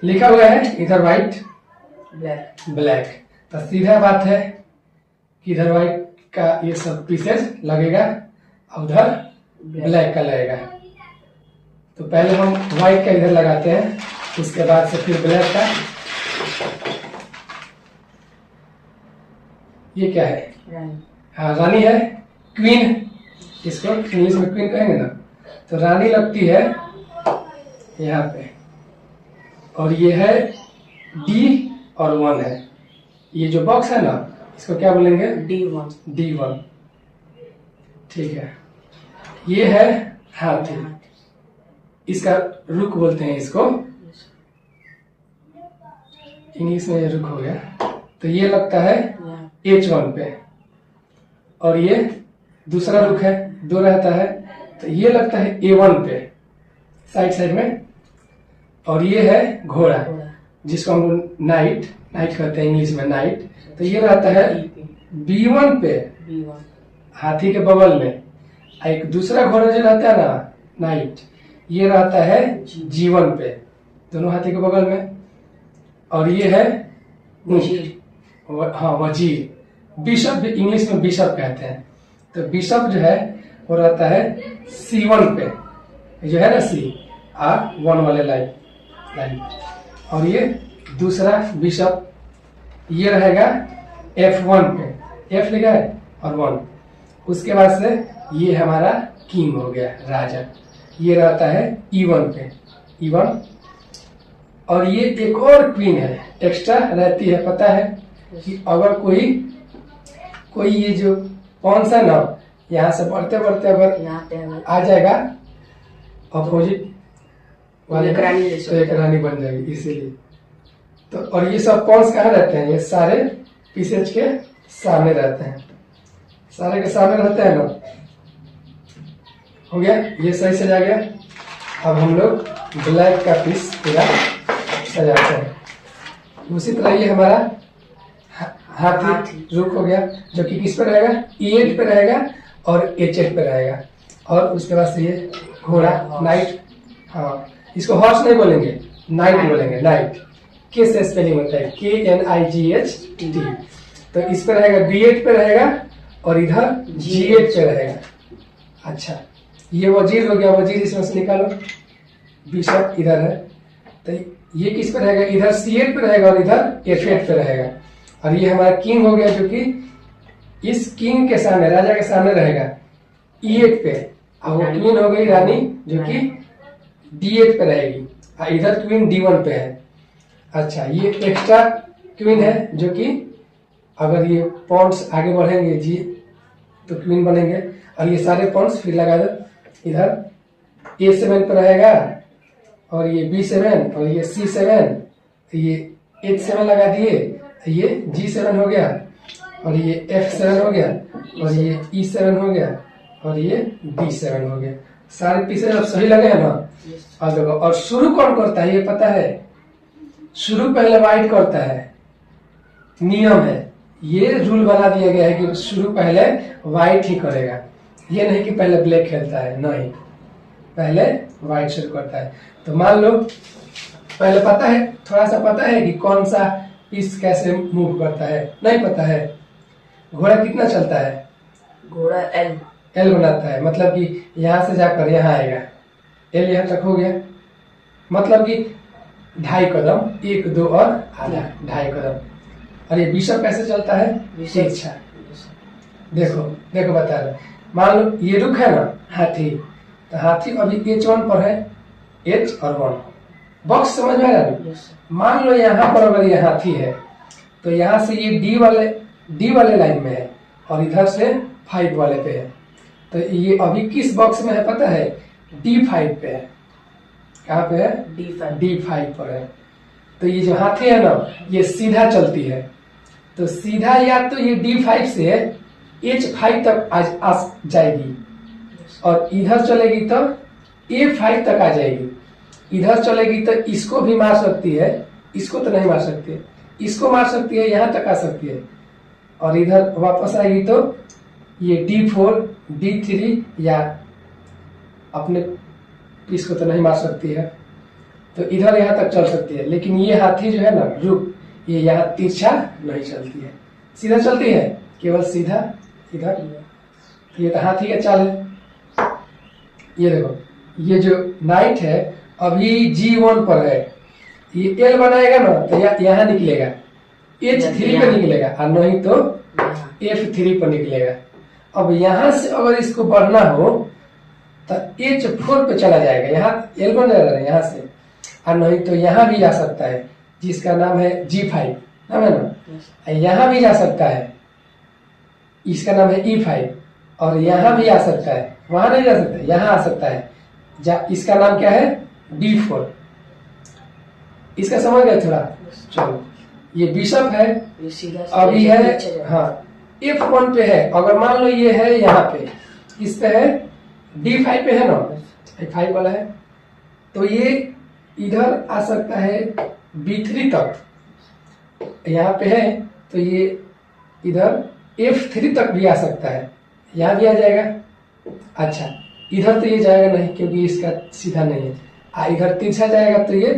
लिखा हुआ है इधर व्हाइट ब्लैक। ब्लैक, तो सीधा बात है कि इधर व्हाइट का ये सब पीसेज लगेगा, उधर ब्लैक का लगेगा। तो पहले हम व्हाइट का इधर लगाते हैं, उसके बाद से फिर ब्लैक का। ये क्या है? रानी। हाँ रानी है, क्वीन, इसको इंग्लिश में क्वीन कहेंगे ना। तो रानी लगती है यहाँ पे, और ये है D और 1 है। ये जो बॉक्स है ना, इसको क्या बोलेंगे? D1। ठीक है। ये है हाथी, इसका रुख बोलते हैं इसको, इंग्लिश में ये रुख हो गया। तो ये लगता है H1 पे, और ये दूसरा रुख है, 2 रहता है, तो ये लगता है A1 पे साइड में। और ये है घोड़ा, जिसको हम लोग नाइट कहते हैं इंग्लिश में नाइट। तो ये रहता है B1 पे, हाथी के बगल में। एक दूसरा घोड़ा जो रहता है ना नाइट, ये रहता है G1 पे, दोनों हाथी के बगल में। और ये है हाँ वजीर, बिशप भी इंग्लिश में बिशप कहते हैं। तो बिशप जो है वो रहता है C1 पे, जो है ना C1 वाले लाइन। और ये दूसरा बिशप ये रहेगा F1 पे, F लिखा है और 1। उसके बाद से ये हमारा किंग हो गया, राजा। ये रहता है E1 पे, E1। और ये एक और क्वीन है एक्स्ट्रा रहती है, पता है कि अगर कोई ये जो कौन सा ना यहाँ से बढ़ते अगर आ जाएगा अपोजिट वाले तो एक रानी बन जाएगी, इसीलिए। तो और ये सब पॉन्स कहाँ रहते हैं? ये सारे पीसेज के सामने रहते हैं, सारे के सामने रहते हैं ना। हो गया, ये सही सजा गया। अब हम लोग ब्लैक का पीस पूरा सजाते हैं। उसी तरह ये हमारा हाथी रुक हो गया, जो कि किस पे रहेगा? E8 पे रहेगा और H8 पे रहेगा। और उसके बाद से ये घोड़ा नाइट, हाँ इसको हॉर्स नहीं बोलेंगे, नाइट बोलेंगे, नाइट। के से स्पेलिंग होता है KNIGHT। तो इस पे रहेगा B8 पे रहेगा और इधर G8 पे रहेगा। अच्छा, ये वजीर हो गया, वजीर इसमें से निकालो, बिशप इधर है। तो ये किस पे रहेगा? इधर C8 पे रहेगा और इधर F8 पे रहेगा। और ये हमारा किंग हो गया, जो कि इस किंग के सामने, राजा के सामने रहेगा E8 पे। और वो क्वीन हो गई रानी, जो कि D8 पे रहेगी, और इधर क्वीन D1 पे है। अच्छा, ये एक्स्ट्रा क्वीन है, जो कि अगर ये पॉइंट्स आगे बढ़ेंगे जी तो क्वीन बनेंगे। और ये सारे पॉइंट्स फिर लगा दो, इधर A7 पे रहेगा, और ये B7 और ये C7, ये H7 लगा दिए, ये G7 हो गया, और ये F7 हो गया, और ये E7 हो गया, और ये D7 हो गया। सारे पीसेज अब सही लगे हैं ना? और देखो, और शुरू कौन करता है ये पता है? शुरू पहले व्हाइट करता है, नियम है, ये रूल बना दिया गया है कि शुरू पहले व्हाइट ही करेगा। ये नहीं कि पहले ब्लैक खेलता है, नहीं, पहले व्हाइट शुरू करता है। तो मान लो पहले पता है, थोड़ा सा पता है कि कौन सा पीस कैसे मूव करता है? नहीं पता है। घोड़ा कितना चलता है? घोड़ा L बनाता है, मतलब कि यहाँ से जाकर यहाँ आएगा, L यहाँ तक हो गया, मतलब कि 2.5 कदम, 1 2 और आधा, 2.5 कदम। और ये बिशप कैसे चलता है? अच्छा देखो बता रहे, मान लो ये रुक है ना हाथी, तो हाथी अभी H1 पर है, H और 1 बॉक्स समझ में आ रहा है? मान लो यहाँ पर अगर ये हाथी है, तो यहाँ से ये D वाले लाइन में है, और इधर से 5 वाले पे है। तो ये अभी किस बॉक्स में है पता है? D5 पे है। कहाँ पे है? D5 पर है। तो ये जो हाथी है ना, ये सीधा चलती है, तो सीधा या तो ये D5 से H5 तक आ जाएगी, और इधर चलेगी तो A5 तक आ जाएगी। इधर चलेगी तो इसको भी मार सकती है, इसको तो नहीं मार सकती है, इसको मार सकती है, यहाँ तक आ सकती है। और इधर वापस आएगी तो ये D4 D3 या अपने पीस को तो नहीं मार सकती है। तो इधर यहाँ तक चल सकती है, लेकिन ये हाथी जो है ना रुक, ये यहाँ तिरछा नहीं चलती है, सीधा चलती है, केवल सीधा इधर। ये तो हाथी का चाल है। ये देखो, ये जो नाइट है अभी G1 पर है, ये L बनाएगा ना तो यहाँ निकलेगा, H3 पे निकलेगा, और नहीं तो F3 पर निकलेगा। अब यहाँ से अगर इसको बढ़ना हो तो H4 पे चला जाएगा, यहाँ L बन जाएगा यहाँ से, और नहीं तो यहाँ भी जा सकता है जिसका नाम है G5, नाम है ना। यहाँ भी जा सकता है, इसका नाम है E5, और यहाँ भी आ सकता है, वहां नहीं जा सकता, यहाँ आ सकता है, इसका नाम क्या है D4। इसका समझ गए थोड़ा। चलो, ये बिशप है, ये सीधा अभी है, हाँ F1 पे है। अगर मान लो ये है यहाँ पे, इस पे है D5 पे है ना, D5 वाला है, तो ये इधर आ सकता है B3 तक, यहाँ पे है तो ये इधर F3 तक भी आ सकता है, यहाँ भी आ जाएगा। अच्छा, इधर तो ये जाएगा नहीं क्योंकि इसका सीधा नहीं है, इधर तिरछा जाएगा तो ये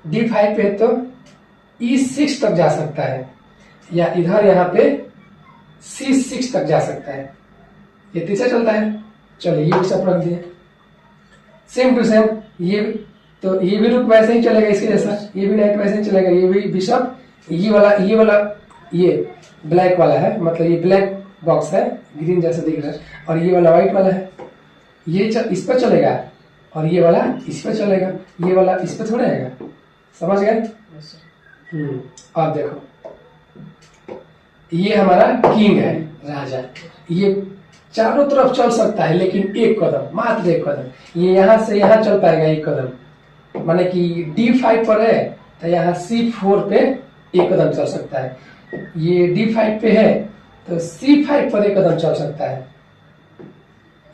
D5 पे तो E6 तक जा सकता है, या इधर यहाँ पे C6 तक जा सकता है, ये तिरछा चलता है। चलिए ये भी सब रख दिए सेम टू सेम। ये तो ये भी रुक वैसे ही चलेगा इसके जैसा, ये भी नाइट वैसे ही चलेगा, ये भी बिशप, ये वाला ये ब्लैक वाला है, मतलब ये ब्लैक बॉक्स है, ग्रीन जैसा दिख रहा है, और ये वाला व्हाइट वाला है, ये इस पर चलेगा, और ये वाला इस पर चलेगा, ये वाला इस पर थोड़ा आएगा। समझ गए? अब देखो, ये हमारा किंग है, राजा, ये चारों तरफ चल सकता है लेकिन एक कदम, मात्र एक कदम। ये यहाँ से यहाँ चल पाएगा एक कदम, माने कि D5 पर है तो यहाँ C4 पे एक कदम चल सकता है, ये D5 पे है तो C5 पर एक कदम चल सकता है,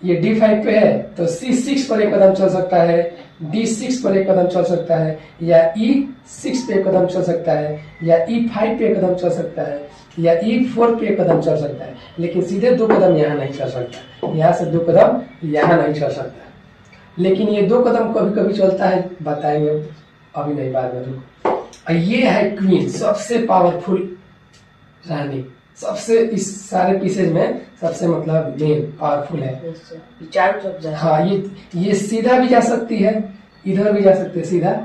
ये D5 पे है तो C6 पर एक कदम चल सकता है, D6 पर एक कदम चल सकता है, या E6 पे एक कदम चल सकता है, या E5 पे एक कदम चल सकता है, या E4 पे एक कदम चल सकता है, लेकिन सीधे 2 कदम यहाँ नहीं चल सकता, यहाँ से 2 कदम यहाँ नहीं चल सकता। लेकिन ये 2 कदम कभी कभी चलता है, बताएंगे अभी नहीं, बाद में रुको। ये है क्वीन, सबसे पावरफुल रानी, सबसे इस सारे पीसेज में सबसे मतलब मेन पावरफुल है। चारों तरफ जा, हाँ, ये सीधा भी जा सकती है, इधर भी जा सकती है सीधा,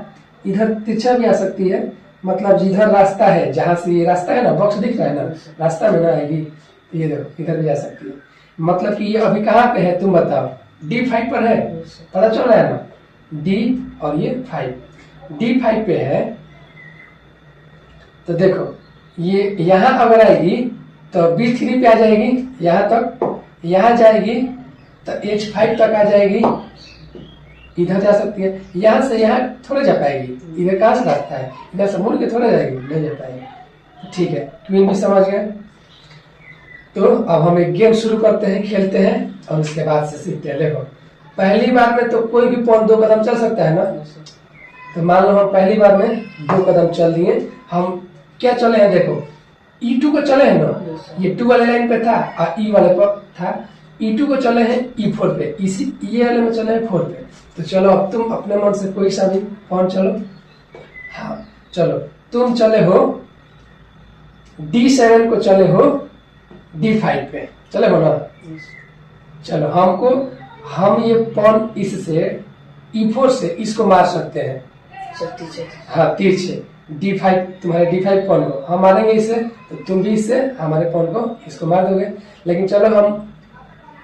इधर तिरछा भी आ सकती है, मतलब जिधर रास्ता है, जहां से ये रास्ता है ना, बॉक्स दिख रहा है ना, रास्ता में ना आएगी, तो ये देखो इधर भी जा सकती है। मतलब कि ये अभी कहाँ पे है तुम बताओ, D5 पर है, पता चल रहा है ना, D और ये 5, D5 पे है, तो देखो ये यहाँ अगर आएगी तो B3 पे आ जाएगी, यहाँ तक, यहाँ जाएगी तो H5 तक आ जाएगी, इधर जा सकती है, यहाँ से यहाँ थोड़े जा पाएगी, इधर कहाँ से रास्ता है, इधर से मुड़ के थोड़े जाएगी, नहीं जा पाएगी। ठीक है, क्वीन भी समझ गए। तो अब हम एक गेम शुरू करते हैं, खेलते हैं, और उसके बाद से सीखते हैं। देखो, पहली बार में तो कोई भी पॉन 2 कदम चल सकता है ना, तो मान लो हम पहली बार में 2 कदम चल दिए, हम क्या चले हैं, देखो E2 को चले हैं ना, ये 2 वाले लाइन पे था और E वाले पर था, E2 को चले हैं E4 पे, इसी ये वाले में चले हैं 4 पे। तो चलो अब तुम अपने मन से कोई सा भी पॉन चलो। हाँ चलो, तुम चले हो D7 को, चले हो D5 पे, चले हो ना। चलो हम ये पॉन इससे E4 से इसको मार सकते हैं, हाँ तीर से। D5 तुम्हारे D5 पॉन को हम मारेंगे इससे, तो तुम भी इससे हमारे पॉन को इसको मार दोगे। लेकिन चलो हम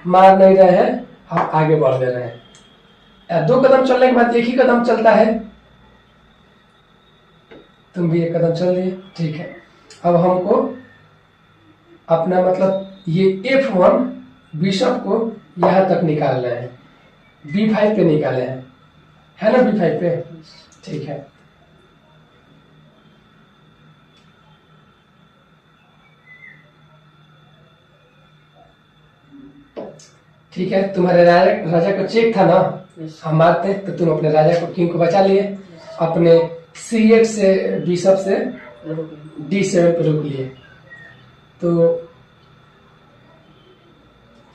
मार नहीं रहे हैं, हम आगे बढ़ ले रहे हैं। 2 कदम चलने के बाद एक ही कदम चलता है, तुम भी 1 कदम चल लिए, ठीक है। अब हमको अपना मतलब ये F1 बिशप को यहाँ तक निकालना है, B5 पे निकाले हैं, है ना, B5 पे, ठीक है। ठीक है, तुम्हारे राजा को चेक था ना, हम मारते तो तुम अपने राजा को, किंग को बचा लिए, अपने C8 से बिशप से D7 पे रुक लिए। तो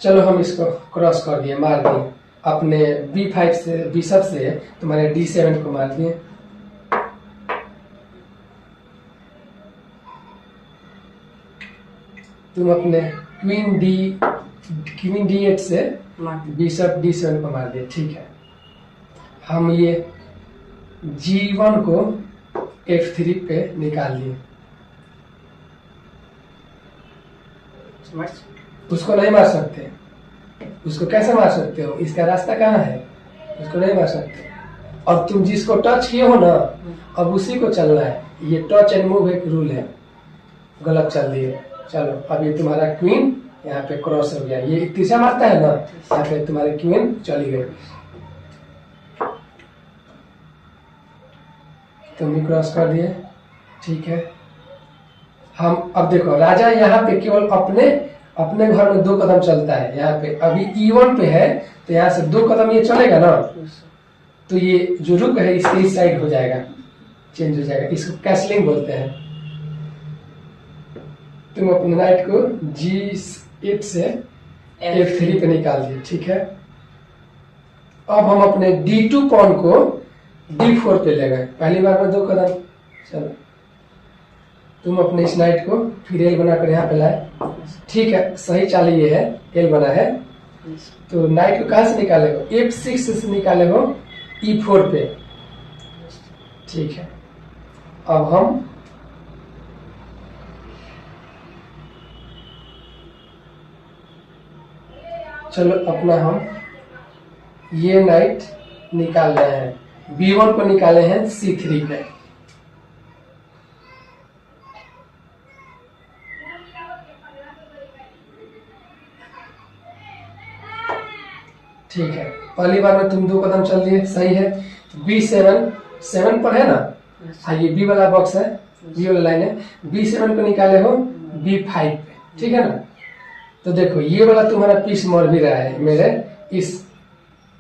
चलो हम इसको क्रॉस कर दिए, मार दिए, अपने B5 से बिशप से तुम्हारे D7 को मार दिए। तुम अपने क्वीन D8 से मार बिशप D7 को मार दिए, ठीक है। हम ये G1 को F3 पे निकाल लिए। समझ उसको नहीं मार सकते, उसको कैसे मार सकते हो, इसका रास्ता कहाँ है, उसको नहीं मार सकते। और तुम जिसको टच किए हो ना, अब उसी को चलना है। ये टच एंड मूव एक रूल है, गलत चल दिए। चलो अब ये तुम्हारा क्वीन यहाँ पे क्रॉस हो गया, ये तीसरा मारता है ना, यहाँ पे तुम्हारी क्वीन चली गई, तुम भी क्रॉस कर दिए, ठीक है। हम अब देखो राजा यहाँ पे केवल अपने घर में 2 कदम चलता है। यहाँ पे अभी E1 पे है, तो यहाँ से 2 कदम ये चलेगा ना, तो ये जो रुक है इसके इस साइड हो जाएगा, चेंज हो जाएगा। इसको कैसलिंग बोलते हैं। तुम अपने नाइट को G8 से F3 पे निकाल दिए, ठीक है। अब हम अपने D2 पॉन को D4 पे ले गए, पहली बार में 2 कदम। चलो तुम अपने इस नाइट को फिर एल बनाकर यहाँ पे लाए, ठीक है। सही चाल ये है, एल बना है। तो नाइट को कहाँ से निकाले हो, F6 से निकाले हो E4 पे, ठीक है। अब हम चलो अपना हम ये नाइट निकाल रहे हैं, B1 को निकाले हैं C3 पे, ठीक है। पहली बार में तुम 2 कदम चल दिए, सही है। B7 पर है ना, हाँ ये B वाला बॉक्स है, B वाला लाइन है। B7 को निकाले हो B5 पे, ठीक है ना। तो देखो ये वाला तुम्हारा पीस मर भी रहा है मेरे इस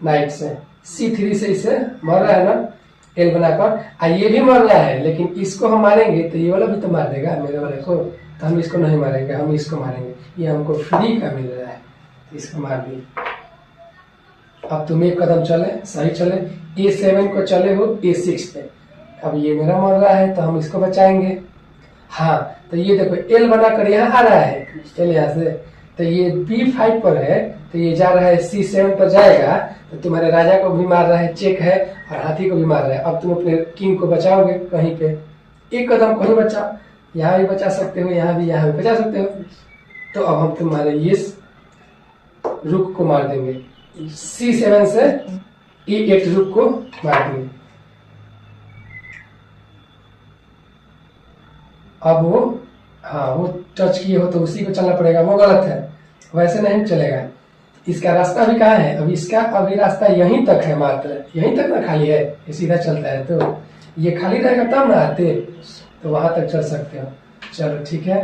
नाइट से, C3 से इसे मर रहा है ना, एल बनाकर। ये भी मर रहा है, लेकिन इसको हम मारेंगे तो ये वाला भी तो मार देगा मेरे वाले को, तो हम इसको नहीं मारेंगे, हम इसको मारेंगे। ये हमको फ्री का मिल रहा है, तो इसको मार दिए। अब तुम 1 कदम चले, सही चले। A7 को चले हो A6 पे, अब ये मेरा मर रहा है तो हम इसको बचाएंगे। हाँ तो ये देखो एल बनाकर यहाँ आ रहा है, एल यहाँ से, तो ये B5 पर है, तो ये जा रहा है C7 पर जाएगा, तो तुम्हारे राजा को भी मार रहा है, चेक है, और हाथी को भी मार रहा है। अब तुम अपने किंग को बचाओगे कहीं पे, 1 कदम कहीं बचाओ, यहाँ भी बचा सकते हो, यहाँ भी बचा सकते हो। तो अब हम तुम्हारे ये रुक को मार देंगे, C7 से E8 रुक को मार देंगे। अब वो हाँ वो टच किए हो तो उसी को चलना पड़ेगा, वो गलत है, वैसे नहीं चलेगा। इसका रास्ता भी कहाँ है, अब इसका अभी रास्ता यहीं तक है, मात्र यहीं तक ना खाली है, ये सीधा चलता है। तो ये खाली रहेगा तब ना आते, तो वहां तक चल सकते हो। चलो ठीक है।